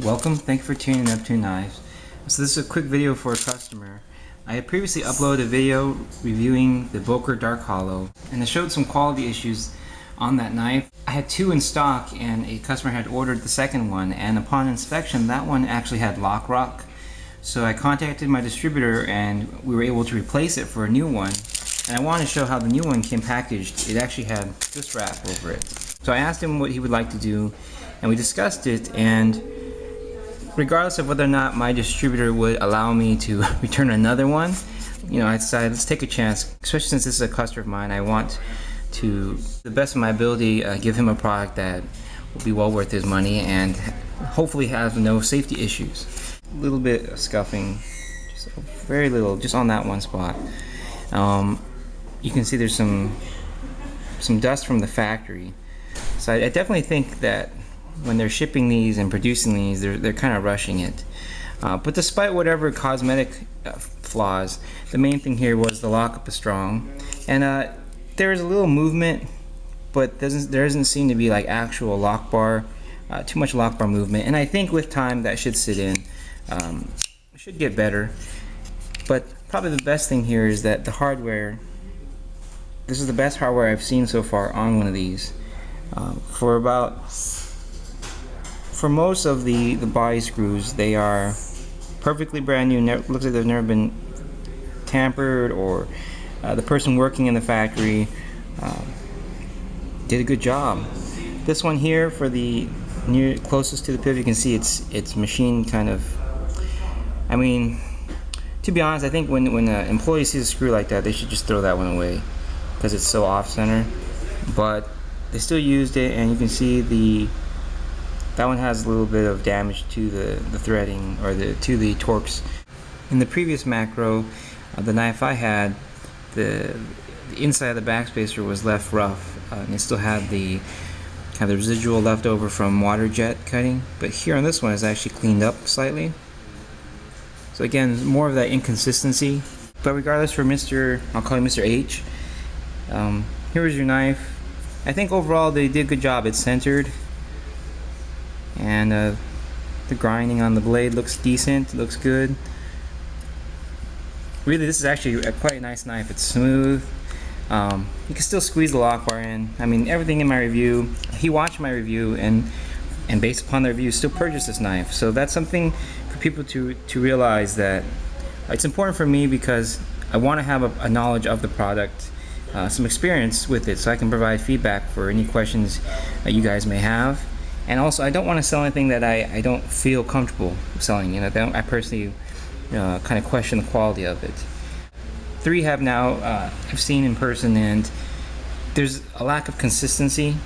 Welcome, thank you for tuning in NeptuneKnives. So this is a quick video for a customer. I had previously uploaded a video reviewing the Boker Dark Hollow, and it showed some quality issues on that knife. I had two in stock and a customer had ordered the second one, and upon inspection that one actually had lock rock. So I contacted my distributor and we were able to replace it for a new one. And I wanted to show how the new one came packaged. It actually had this wrap over it. So I asked him what he would like to do, and we discussed it, and regardless of whether or not my distributor would allow me to return another one, I decided let's take a chance, especially since this is a customer of mine. I want to, to the best of my ability, give him a product that will be well worth his money and hopefully have no safety issues. A little bit of scuffing, just very little, just on that one spot. You can see there's some dust from the factory. So I definitely think that when they're shipping these and producing these, they're kind of rushing it. But despite whatever cosmetic flaws, the main thing here was the lockup is strong, and there is a little movement, but there doesn't seem to be like actual lock bar, too much lock bar movement. And I think with time that should sit in. It should get better. But probably the best thing here is that the hardware. This is the best hardware I've seen so far on one of these. For most of the body screws, they are perfectly brand new. Looks like they've never been tampered, or the person working in the factory did a good job. This one here, for the closest to the pivot, you can see it's machined kind of. I mean, to be honest, I think when an employee sees a screw like that, they should just throw that one away because it's so off center. But they still used it, and you can see that one has a little bit of damage to the threading, or to the Torps. In the previous macro, the knife I had, the inside of the backspacer was left rough, and it still had the kind of residual left over from water jet cutting. But here on this one, it's actually cleaned up slightly. So again, more of that inconsistency. But regardless, for I'll call him Mr. H. Here is your knife. I think overall they did a good job. It's centered, and the grinding on the blade looks decent. It looks good. Really, this is actually quite a nice knife. It's smooth. You can still squeeze the lock bar in. I mean, everything in my review, he watched my review, and based upon the review, still purchased this knife. So that's something for people to realize, that it's important for me because I want to have a knowledge of the product, some experience with it, so I can provide feedback for any questions you guys may have. And also, I don't want to sell anything that I don't feel comfortable selling. I personally kind of question the quality of it. 3 have now I've seen in person, and there's a lack of consistency,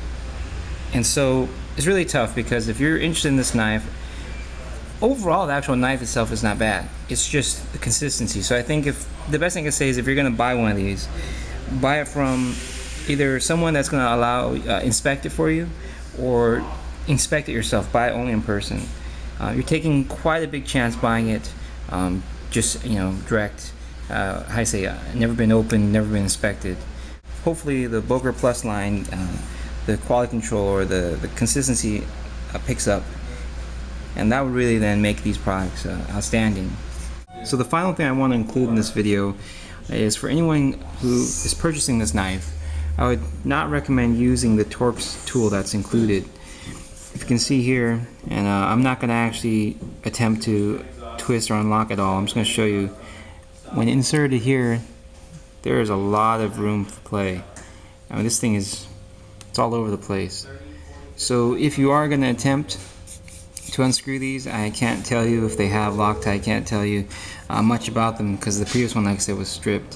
and so it's really tough, because if you're interested in this knife, overall the actual knife itself is not bad. It's just the consistency. So I think the best thing I can say is, if you're going to buy one of these, buy it from either someone that's going to inspect it for you, or inspect it yourself. Buy it only in person. You're taking quite a big chance buying it just direct. I say never been opened, never been inspected. Hopefully the Boker Plus line, the quality control or the consistency picks up, and that would really then make these products outstanding. So the final thing I want to include in this video is, for anyone who is purchasing this knife, I would not recommend using the Torps tool that's included. If you can see here, and I'm not going to actually attempt to twist or unlock at all. I'm just going to show you. When inserted here, there is a lot of room for play. I mean, this thing it's all over the place. So if you are going to attempt to unscrew these, I can't tell you if they have Loctite. I can't tell you much about them, because the previous one, like I said, was stripped.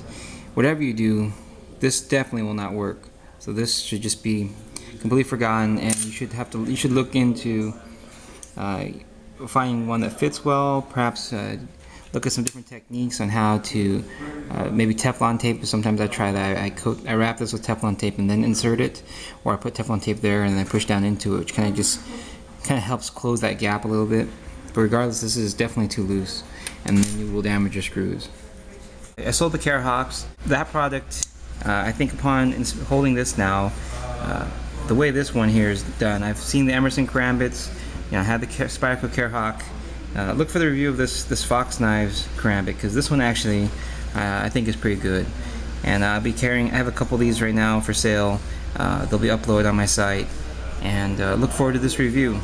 Whatever you do, this definitely will not work. So this should just be completely forgotten, and you should look into finding one that fits well. Perhaps look at some different techniques on how to maybe Teflon tape. Sometimes I try that. I wrap this with Teflon tape and then insert it, or I put Teflon tape there and then I push down into it, which kind of helps close that gap a little bit. But regardless, this is definitely too loose, and then you will damage your screws. I sold the Carahawks. That product, I think upon holding this now, the way this one here is done, I've seen the Emerson Karambits. I had the Spyderco Carehawk. Look for the review of this Fox Knives Karambit, because this one actually I think is pretty good. And I'll be carrying. I have a couple of these right now for sale. They'll be uploaded on my site, and look forward to this review.